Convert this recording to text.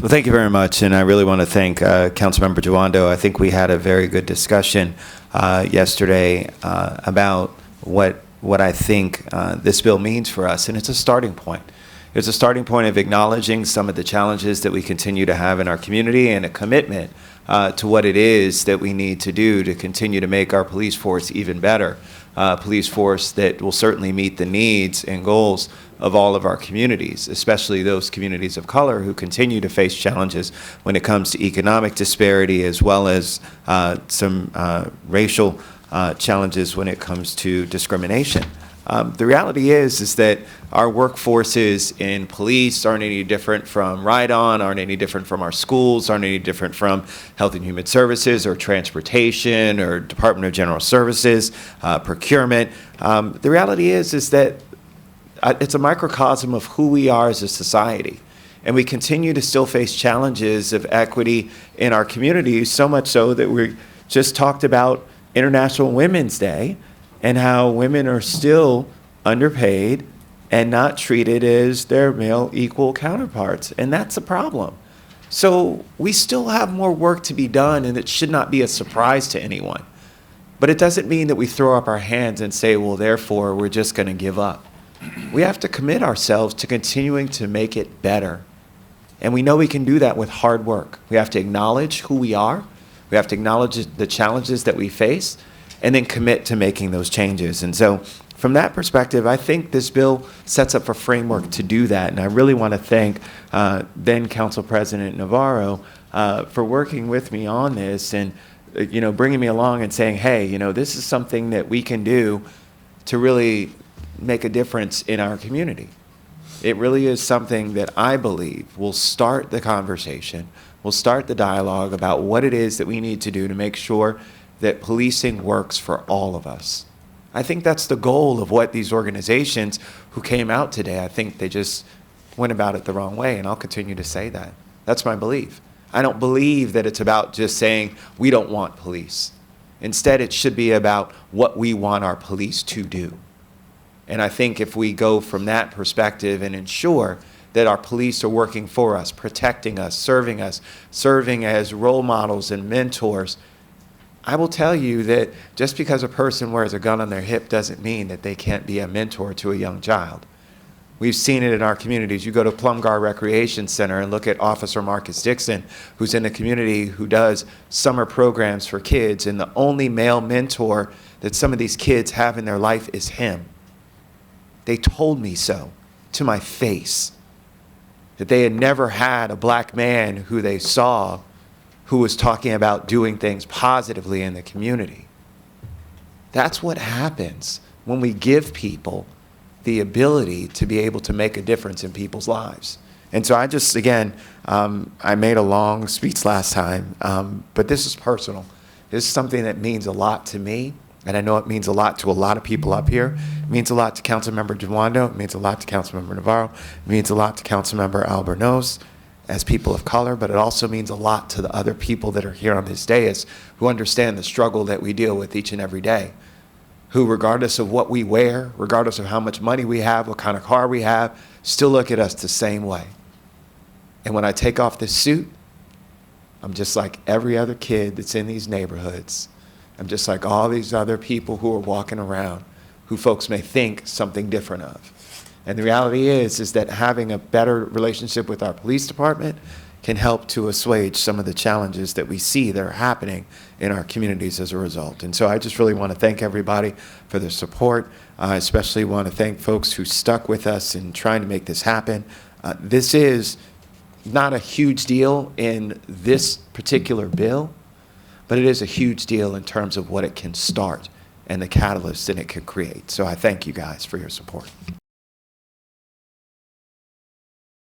Well, thank you very much, and I really want to thank Councilmember Jawando. I think we had a very good discussion yesterday about what I think this bill means for us, and it's a starting point. It's a starting point of acknowledging some of the challenges that we continue to have in our community and a commitment to what it is that we need to do to continue to make our police force even better. Police force that will certainly meet the needs and goals of all of our communities, especially those communities of color who continue to face challenges when it comes to economic disparity, as well as some racial challenges when it comes to discrimination. The reality is that our workforces in police aren't any different from Ride-On, aren't any different from our schools, aren't any different from Health and Human Services or Transportation or Department of General Services, procurement. The reality is that it's a microcosm of who we are as a society. And we continue to still face challenges of equity in our communities, so much so that we just talked about International Women's Day and how women are still underpaid and not treated as their male equal counterparts. And that's a problem. So we still have more work to be done, and it should not be a surprise to anyone. But it doesn't mean that we throw up our hands and say, well, therefore, we're just going to give up. We have to commit ourselves to continuing to make it better. And we know we can do that with hard work. We have to acknowledge who we are. We have to acknowledge the challenges that we face, and then commit to making those changes. And so from that perspective, I think this bill sets up a framework to do that. And I really want to thank then Council President Navarro for working with me on this and bringing me along and saying, hey, this is something that we can do to really make a difference in our community. It really is something that I believe will start the conversation, will start the dialogue about what it is that we need to do to make sure that policing works for all of us. I think that's the goal of what these organizations who came out today, I think they just went about it the wrong way, and I'll continue to say that. That's my belief. I don't believe that it's about just saying we don't want police. Instead, it should be about what we want our police to do. And I think if we go from that perspective and ensure that our police are working for us, protecting us, serving as role models and mentors, I will tell you that just because a person wears a gun on their hip doesn't mean that they can't be a mentor to a young child. We've seen it in our communities. You go to Plumgar Recreation Center and look at Officer Marcus Dixon, who's in the community who does summer programs for kids, and the only male mentor that some of these kids have in their life is him. They told me so to my face, that they had never had a black man who they saw who was talking about doing things positively in the community. That's what happens when we give people the ability to be able to make a difference in people's lives. And so I just, again, I made a long speech last time, but this is personal. This is something that means a lot to me, and I know it means a lot to a lot of people up here. It means a lot to Councilmember Jawando. It means a lot to Councilmember Navarro. It means a lot to Councilmember Albornoz as people of color, but it also means a lot to the other people that are here on this dais who understand the struggle that we deal with each and every day, who regardless of what we wear, regardless of how much money we have, what kind of car we have, still look at us the same way. And when I take off this suit, I'm just like every other kid that's in these neighborhoods. I'm just like all these other people who are walking around who folks may think something different of. And the reality is that having a better relationship with our police department can help to assuage some of the challenges that we see that are happening in our communities as a result. And so I just really want to thank everybody for their support. I especially want to thank folks who stuck with us in trying to make this happen. This is not a huge deal in this particular bill, but it is a huge deal in terms of what it can start and the catalyst that it can create. So I thank you guys for your support.